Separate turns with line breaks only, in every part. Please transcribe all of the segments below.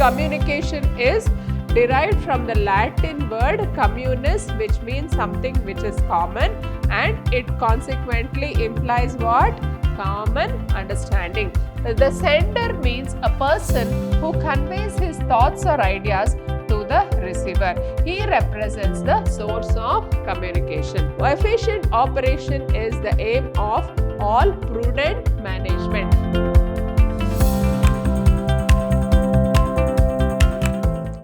communication is derived from the Latin word communis, which means something which is common, and it consequently implies what? Common understanding. The sender means a person who conveys his thoughts or ideas to the receiver. He represents the source of communication. Efficient operation is the aim of all prudent management.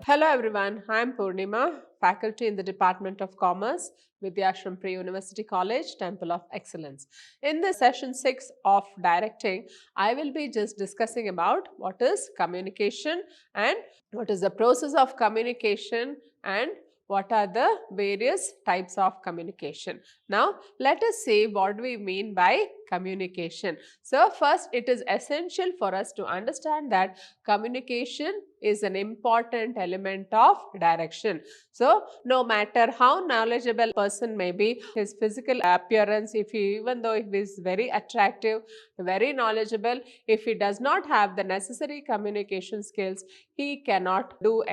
Hello everyone, I am Purnima, faculty in the Department of Commerce, Vidhyaashram Pre-University College, Temple of Excellence. In this session 6 of directing, I will be just discussing about what is communication and what is the process of communication and what are the various types of communication. Now, let us see what we mean by communication. So, first it is essential for us to understand that communication is an important element of direction. So, no matter how knowledgeable a person may be, his physical appearance, even though he is very attractive, very knowledgeable, if he does not have the necessary communication skills, he cannot do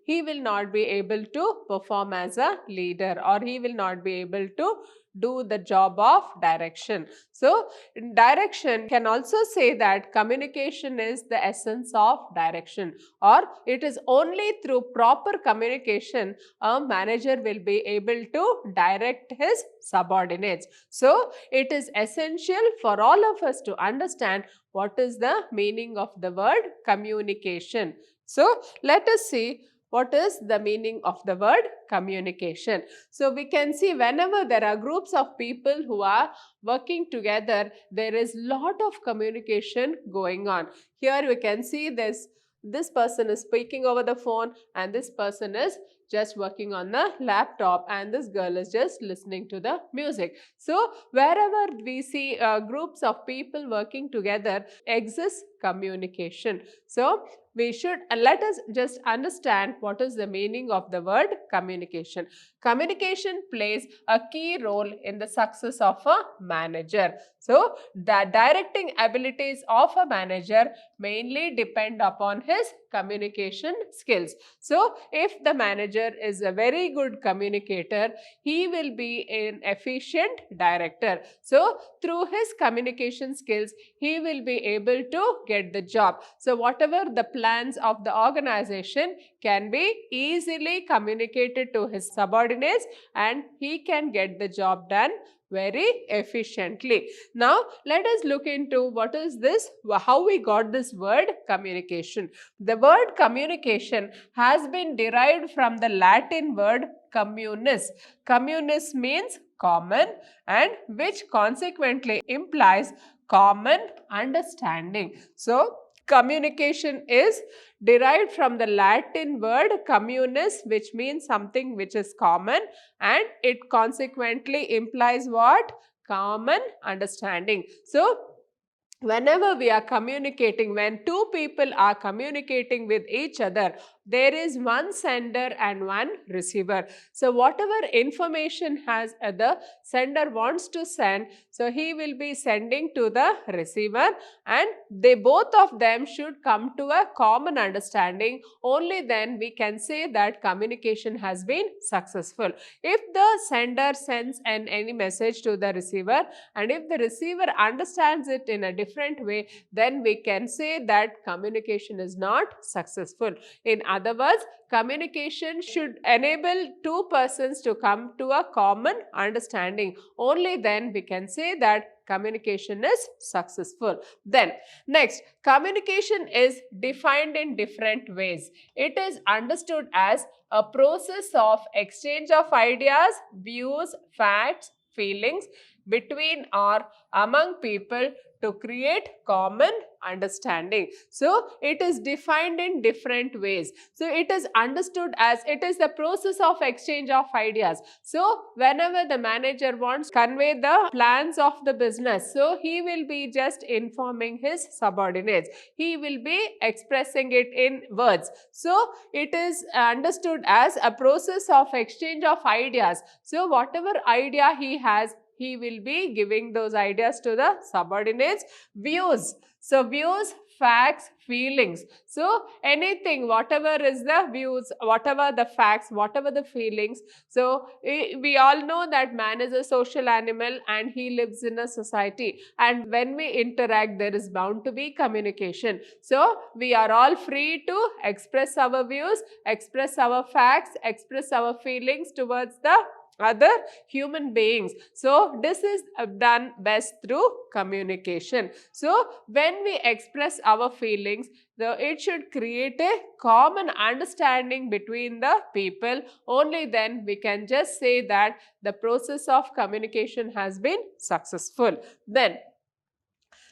he will not be able to perform as a leader, or he will not be able to do the job of direction. So, in direction can also say that communication is the essence of direction, or it is only through proper communication a manager will be able to direct his subordinates. So, it is essential for all of us to understand what is the meaning of the word communication. So, let us see what is the meaning of the word communication. So, we can see whenever there are groups of people who are working together, there is lot of communication going on. Here we can see this person is speaking over the phone and this person is just working on the laptop and this girl is just listening to the music. So, wherever we see groups of people working together exists communication. So, we should let us just understand what is the meaning of the word communication. Communication plays a key role in the success of a manager. So, the directing abilities of a manager mainly depend upon his communication skills. So, if the manager is a very good communicator, he will be an efficient director. So, through his communication skills, he will be able to get the job. So, whatever the plans of the organization can be easily communicated to his subordinates and he can get the job done very efficiently. Now, let us look into what is this, how we got this word communication. The word communication has been derived from the Latin word communis. Communis means common and which consequently implies common understanding. So, communication is derived from the Latin word communis, which means something which is common, and it consequently implies what? Common understanding. So, whenever we are communicating, when two people are communicating with each other, there is one sender and one receiver. So, whatever information has the sender wants to send, so he will be sending to the receiver and they both of them should come to a common understanding. Only then we can say that communication has been successful. If the sender sends any message to the receiver and if the receiver understands it in a different way, then we can say that communication is not successful. In other words, communication should enable two persons to come to a common understanding. Only then we can say that communication is successful. Then, next, communication is defined in different ways. It is understood as a process of exchange of ideas, views, facts, feelings between or among people to create common understanding. So, it is defined in different ways. So, it is understood as it is the process of exchange of ideas. So, whenever the manager wants to convey the plans of the business, so he will be just informing his subordinates. He will be expressing it in words. So, it is understood as a process of exchange of ideas. So, whatever idea he has, he will be giving those ideas to the subordinates. Views. So, views, facts, feelings. So anything, whatever is the views, whatever the facts, whatever the feelings. So we all know that man is a social animal and he lives in a society, and when we interact there is bound to be communication. So we are all free to express our views, express our facts, express our feelings towards the other human beings. So this is done best through communication. So when we express our feelings, it should create a common understanding between the people. Only then we can just say that the process of communication has been successful. Then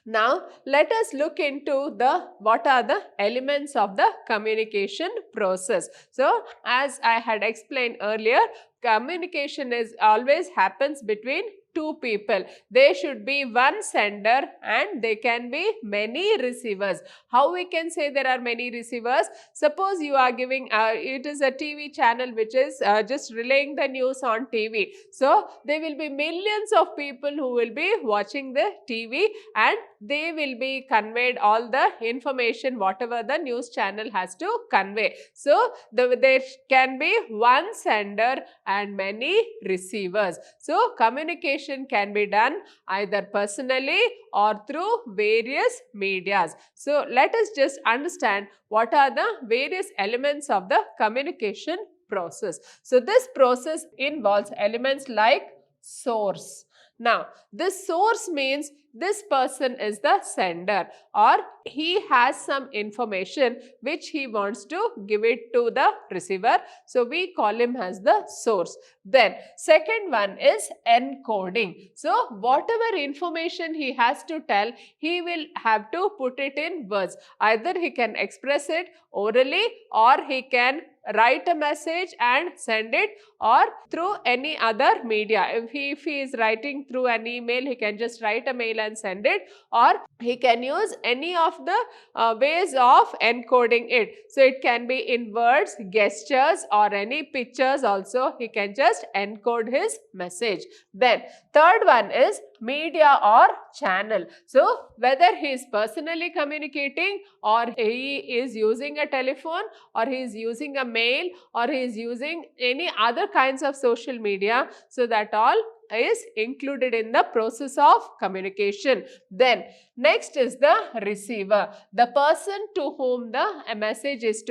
now let us look into what are the elements of the communication process. So as I had explained earlier, communication is always happens between two people. There should be one sender and there can be many receivers. How we can say there are many receivers? Suppose you are giving, it is a TV channel which is just relaying the news on TV. So there will be millions of people who will be watching the TV, and they will be conveyed all the information whatever the news channel has to convey. So there can be one sender and many receivers. So communication can be done either personally or through various medias. So let us just understand what are the various elements of the communication process. So this process involves elements like source. Now this source means this person is the sender, or he has some information which he wants to give it to the receiver. So we call him as the source. Then second one is encoding. So whatever information he has to tell, he will have to put it in words. Either he can express it orally, or he can write a message and send it, or through any other media. If he is writing through an email, he can just write a mail and send it, or he can use any of the ways of encoding it. So it can be in words, gestures, or any pictures also. He can just encode his message. Then third one is media or channel. So whether he is personally communicating, or he is using a telephone, or he is using a mail, or he is using any other kinds of social media, so that all is included in the process of communication. Then next is the receiver. The person to whom the message is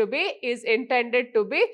intended to be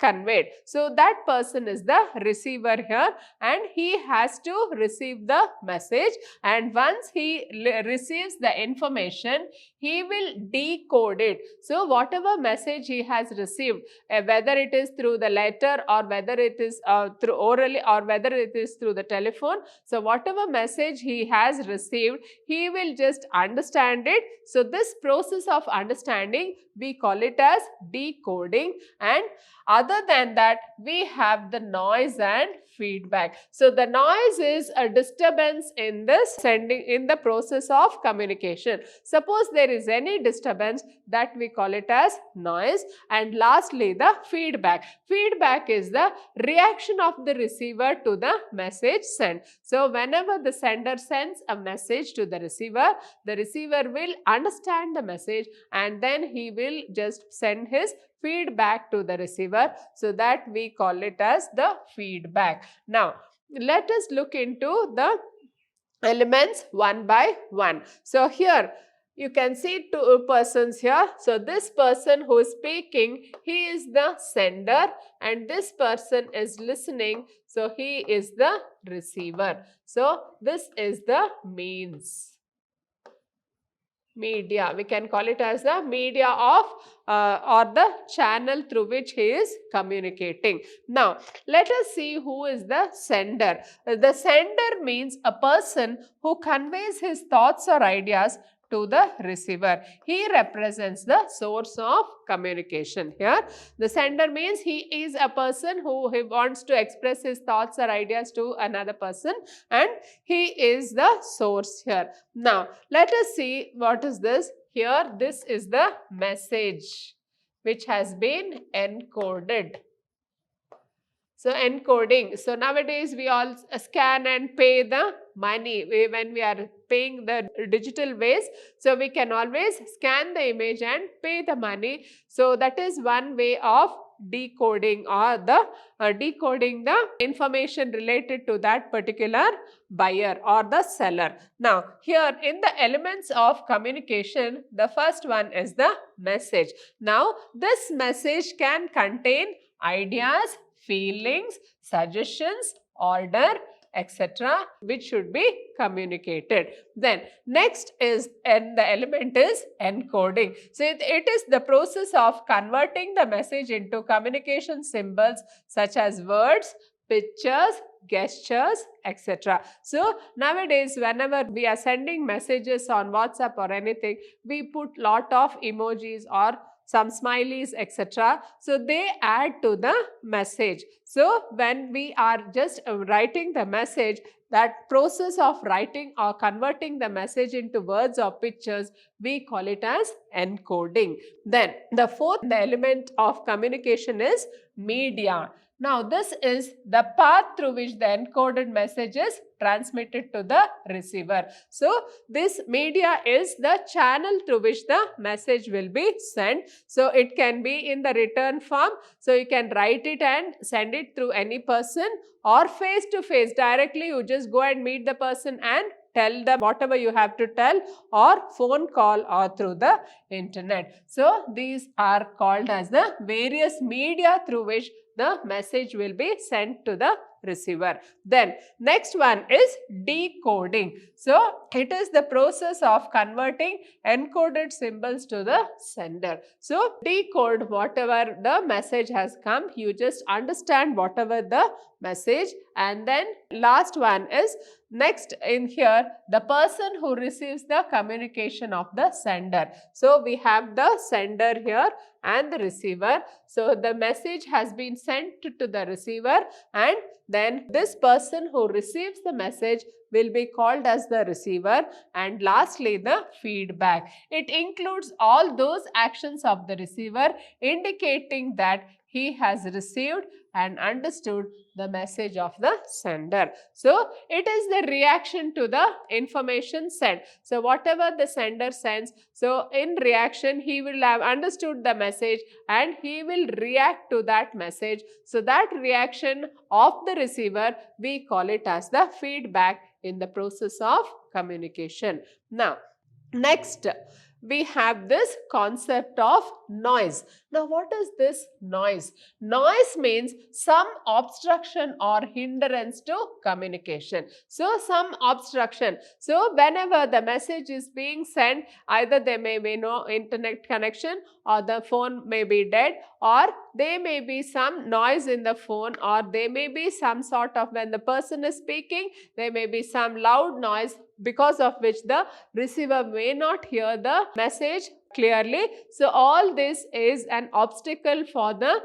conveyed. So that person is the receiver here, and he has to receive the message, and once he receives the information, he will decode it. So whatever message he has received, whether it is through the letter, or whether it is through orally, or whether it is through the telephone, so whatever message he has received, he will just understand it. So this process of understanding, we call it as decoding. And other than that, we have the noise and feedback. So the noise is a disturbance in the process of communication. Suppose there is any disturbance, that we call it as noise. And lastly, the feedback. Feedback is the reaction of the receiver to the message sent. So whenever the sender sends a message to the receiver will understand the message, and then he will just send his feedback to the receiver. So that we call it as the feedback. Now let us look into the elements one by one. So here you can see two persons here. So this person who is speaking, he is the sender, and this person is listening, so he is the receiver. So this is the means. Media, we can call it as the media of or the channel through which he is communicating. Now let us see who is the sender. The sender means a person who conveys his thoughts or ideas to the receiver. He represents the source of communication here. The sender means he is a person who wants to express his thoughts or ideas to another person, and he is the source here. Now let us see what is this. Here this is the message which has been encoded. So encoding. So nowadays we all scan and pay the money when we are paying the digital ways. So we can always scan the image and pay the money. So that is one way of decoding or the decoding the information related to that particular buyer or the seller. Now here in the elements of communication, the first one is the message. Now this message can contain ideas, feelings, suggestions, order, etc., which should be communicated. Then next is, and the element is encoding. So it is the process of converting the message into communication symbols such as words, pictures, gestures, etc. So nowadays whenever we are sending messages on WhatsApp or anything, we put lot of emojis or some smileys, etc. So they add to the message. So when we are just writing the message, that process of writing or converting the message into words or pictures, we call it as encoding. Then the fourth element of communication is media. Now this is the path through which the encoded message is transmitted to the receiver. So this media is the channel through which the message will be sent. So it can be in the written form. So you can write it and send it through any person, or face to face directly. You just go and meet the person and tell them whatever you have to tell, or phone call, or through the internet. So these are called as the various media through which the message will be sent to the receiver. Then next one is decoding. So it is the process of converting encoded symbols to the sender. So decode whatever the message has come. You just understand whatever the message. And then last one is, next in here, the person who receives the communication of the sender. So we have the sender here and the receiver. So the message has been sent to the receiver, and then this person who receives the message will be called as the receiver. And lastly, the feedback. It includes all those actions of the receiver indicating that he has received and understood the message of the sender. So it is the reaction to the information sent. So whatever the sender sends, so in reaction he will have understood the message and he will react to that message. So that reaction of the receiver, we call it as the feedback in the process of communication. Now next, we have this concept of noise. Now what is this noise? Noise means some obstruction or hindrance to communication. So some obstruction. So whenever the message is being sent, either there may be no internet connection, or the phone may be dead, or there may be some noise in the phone, or there may be some sort of, when the person is speaking, there may be some loud noise, because of which the receiver may not hear the message clearly. So all this is an obstacle for the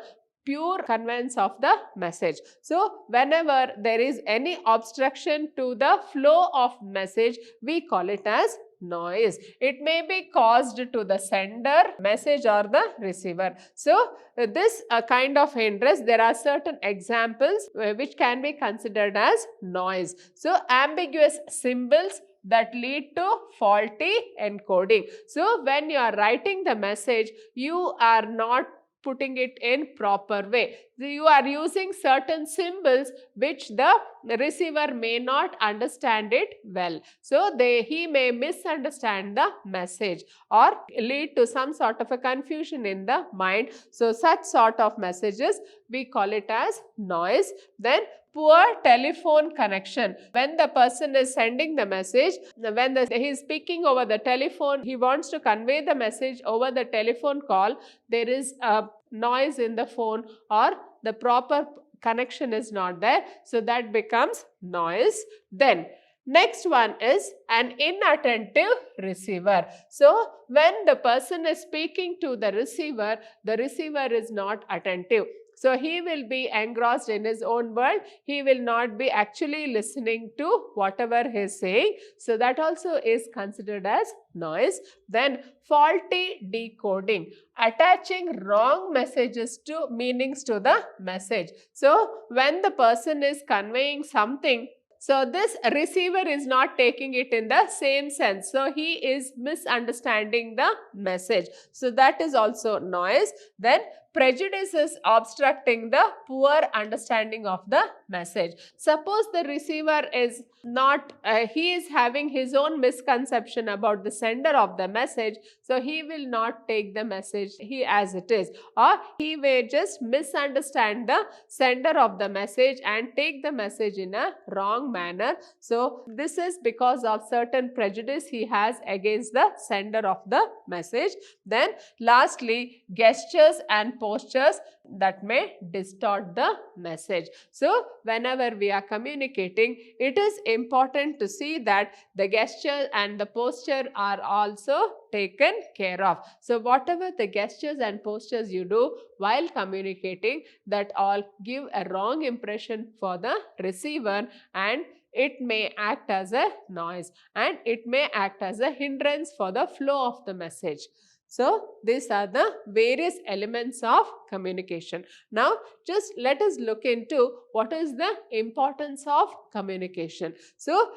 pure conveyance of the message. So whenever there is any obstruction to the flow of message, we call it as noise. It may be caused to the sender message or the receiver. So this kind of hindrance, there are certain examples which can be considered as noise. So ambiguous symbols that lead to faulty encoding. So when you are writing the message, you are not putting it in proper way. You are using certain symbols which the receiver may not understand it well. So he may misunderstand the message or lead to some sort of a confusion in the mind. So such sort of messages, we call it as noise. Then poor telephone connection. When the person is sending the message, when he is speaking over the telephone, he wants to convey the message over the telephone call, there is a noise in the phone or the proper connection is not there. So that becomes noise. Then next one is an inattentive receiver. So when the person is speaking to the receiver is not attentive. So he will be engrossed in his own world. He will not be actually listening to whatever he is saying. So that also is considered as noise. Then faulty decoding, attaching wrong messages to meanings to the message. So when the person is conveying something, so this receiver is not taking it in the same sense. So he is misunderstanding the message. So that is also noise. Then prejudice is obstructing the poor understanding of the message. Suppose the receiver is not, he is having his own misconception about the sender of the message. So he will not take the message as it is, or he may just misunderstand the sender of the message and take the message in a wrong manner. So this is because of certain prejudice he has against the sender of the message. Then lastly, gestures and postures that may distort the message. So whenever we are communicating, it is important to see that the gesture and the posture are also taken care of. So whatever the gestures and postures you do while communicating, that all give a wrong impression for the receiver, and it may act as a noise, and it may act as a hindrance for the flow of the message. So these are the various elements of communication. Now just let us look into what is the importance of communication. So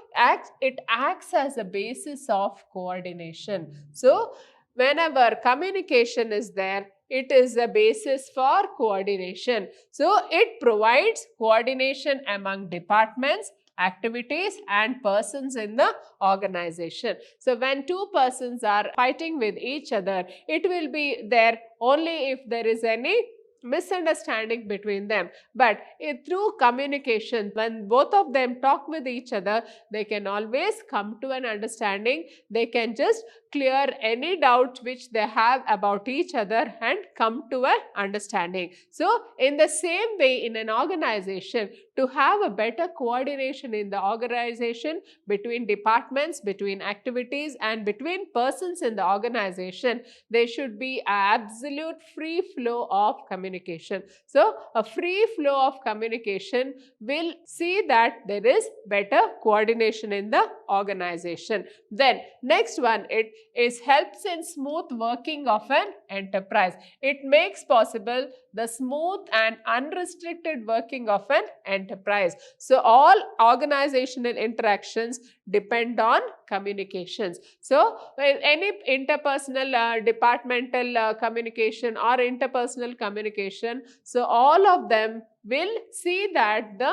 it acts as a basis of coordination. So whenever communication is there, it is a basis for coordination. So it provides coordination among departments, activities and persons in the organization. So when two persons are fighting with each other, it will be there only if there is any misunderstanding between them. But through communication, when both of them talk with each other, they can always come to an understanding. They can just clear any doubt which they have about each other and come to an understanding. So in the same way, in an organization, to have a better coordination in the organization between departments, between activities and between persons in the organization, there should be an absolute free flow of communication. So a free flow of communication will see that there is better coordination in the organization. Then next one, it helps in smooth working of an enterprise. It makes possible the smooth and unrestricted working of an enterprise. So all organizational interactions depend on communications. So any interpersonal departmental communication or interpersonal communication, so all of them will see that the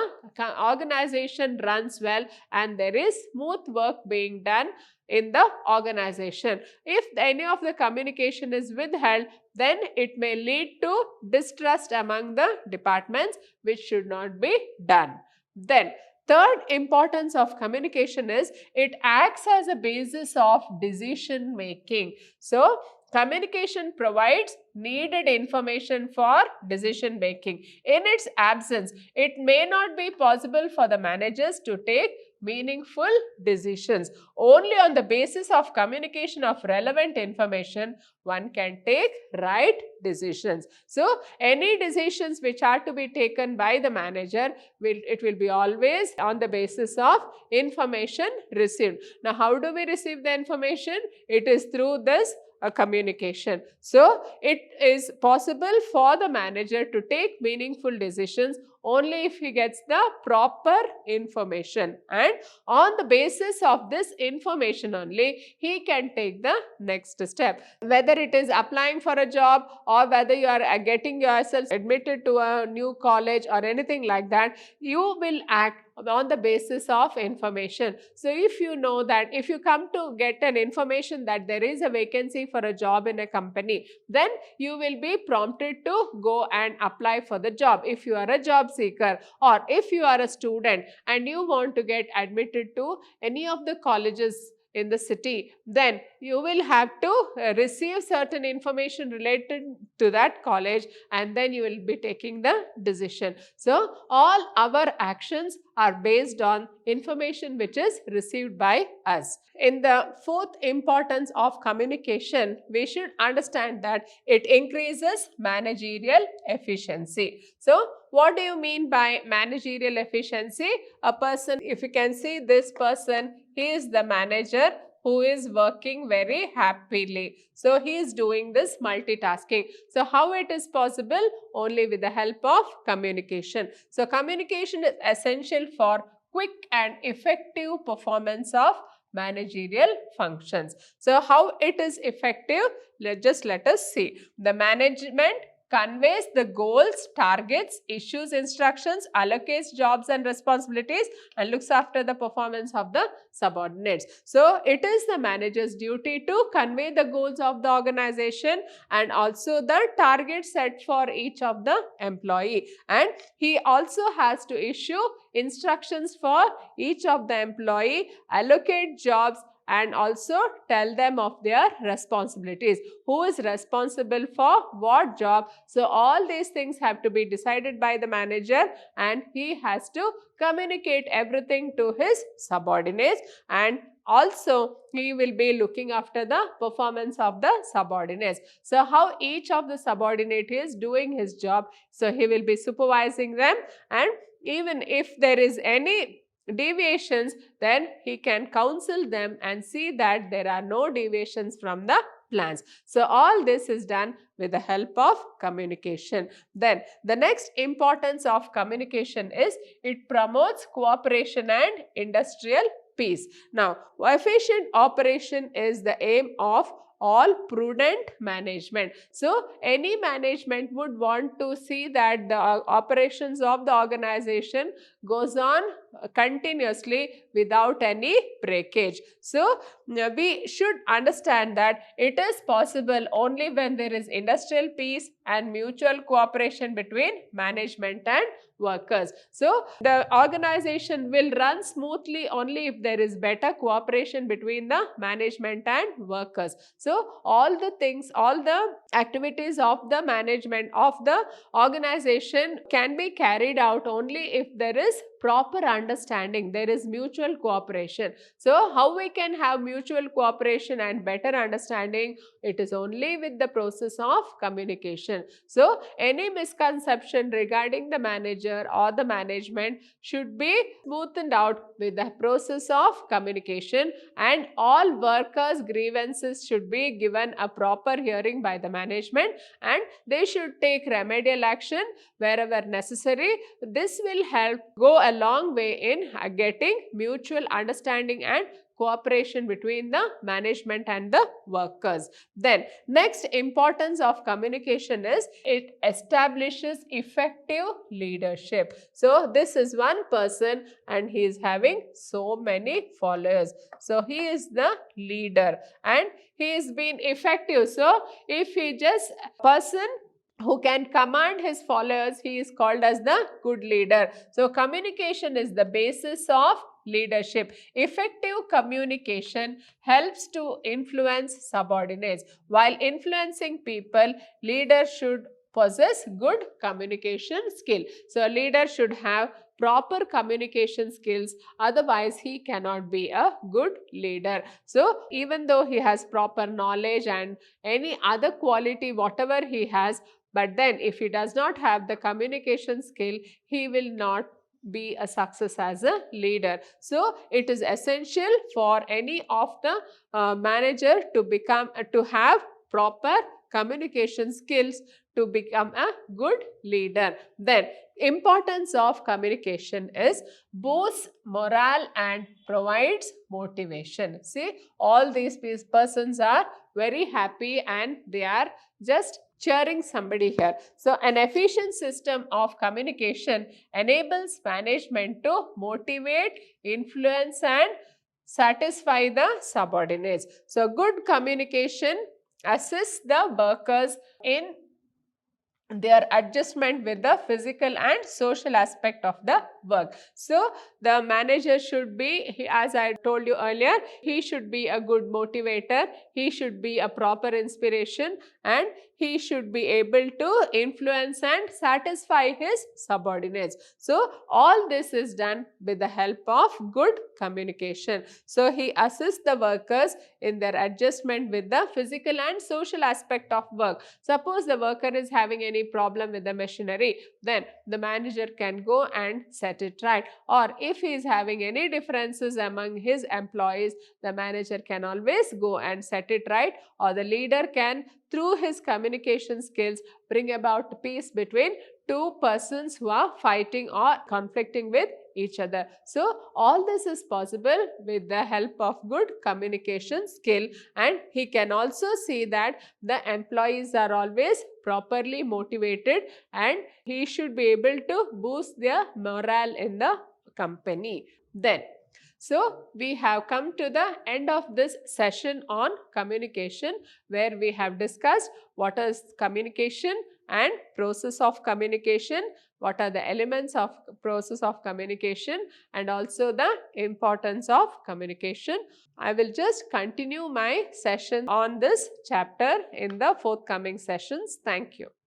organization runs well and there is smooth work being done in the organization. If any of the communication is withheld, then it may lead to distrust among the departments, which should not be done. Then third importance of communication is it acts as a basis of decision making. So communication provides needed information for decision making. In its absence, it may not be possible for the managers to take meaningful decisions. Only on the basis of communication of relevant information, one can take right decisions. So any decisions which are to be taken by the manager, it will be always on the basis of information received. Now how do we receive the information? It is through this communication. So it is possible for the manager to take meaningful decisions only if he gets the proper information, and on the basis of this information only he can take the next step. Whether it is applying for a job or whether you are getting yourself admitted to a new college or anything like that, you will act on the basis of information. So if you know that if you come to get an information that there is a vacancy for a job in a company, then you will be prompted to go and apply for the job if you are a job seeker, or if you are a student and you want to get admitted to any of the colleges in the city, then you will have to receive certain information related to that college and then you will be taking the decision. So all our actions are based on information which is received by us. In the fourth importance of communication, we should understand that it increases managerial efficiency. So, what do you mean by managerial efficiency? A person, if you can see this person, he is the manager who is working very happily. So, he is doing this multitasking. So, how it is possible? Only with the help of communication. So, communication is essential for quick and effective performance of managerial functions. So, how it is effective? Let us see. The management conveys the goals, targets, issues instructions, allocates jobs and responsibilities, and looks after the performance of the subordinates. So, it is the manager's duty to convey the goals of the organization and also the target set for each of the employee, and he also has to issue instructions for each of the employee, allocate jobs, and also tell them of their responsibilities. Who is responsible for what job? So, all these things have to be decided by the manager, and he has to communicate everything to his subordinates, and also he will be looking after the performance of the subordinates. So, how each of the subordinate is doing his job. So, he will be supervising them, and even if there is any deviations, then he can counsel them and see that there are no deviations from the plans. So, all this is done with the help of communication. Then, the next importance of communication is it promotes cooperation and industrial peace. Now, efficient operation is the aim of all prudent management. So, any management would want to see that the operations of the organization goes on continuously without any breakage. So, we should understand that it is possible only when there is industrial peace and mutual cooperation between management and workers. So, the organization will run smoothly only if there is better cooperation between the management and workers. So, all the things, all the activities of the management of the organization can be carried out only if there is proper understanding, there is mutual cooperation. So, how we can have mutual cooperation and better understanding? It is only with the process of communication. So, any misconception regarding the manager or the management should be smoothened out with the process of communication, and all workers' grievances should be given a proper hearing by the management, and they should take remedial action wherever necessary. This will help go a long way in getting mutual understanding and cooperation between the management and the workers. Then, next importance of communication is it establishes effective leadership. So, this is one person and he is having so many followers. So, he is the leader and he is being effective. So, if he just person who can command his followers, he is called as the good leader. So, communication is the basis of leadership. Effective communication helps to influence subordinates. While influencing people, leaders should possess good communication skill. So, a leader should have proper communication skills, otherwise he cannot be a good leader. So, even though he has proper knowledge and any other quality, whatever he has, but then if he does not have the communication skill, he will not be a success as a leader. So, it is essential for any of the manager to have proper communication skills to become a good leader. Then, importance of communication is boosts morale and provides motivation. See, all these persons are very happy and they are just cheering somebody here. So, an efficient system of communication enables management to motivate, influence and satisfy the subordinates. So, good communication assists the workers in their adjustment with the physical and social aspect of the work. So, the manager should be, as I told you earlier, he should be a good motivator, he should be a proper inspiration and he should be able to influence and satisfy his subordinates. So, all this is done with the help of good communication. So, he assists the workers in their adjustment with the physical and social aspect of work. Suppose the worker is having any problem with the machinery, then the manager can go and set it right. Or if he is having any differences among his employees, the manager can always go and set it right, or the leader can, through his communication skills, bring about peace between two persons who are fighting or conflicting with each other. So, all this is possible with the help of good communication skill, and he can also see that the employees are always properly motivated, and he should be able to boost their morale in the company. Then, so we have come to the end of this session on communication, where we have discussed what is communication and process of communication, what are the elements of process of communication, and also the importance of communication. I will just continue my session on this chapter in the forthcoming sessions. Thank you.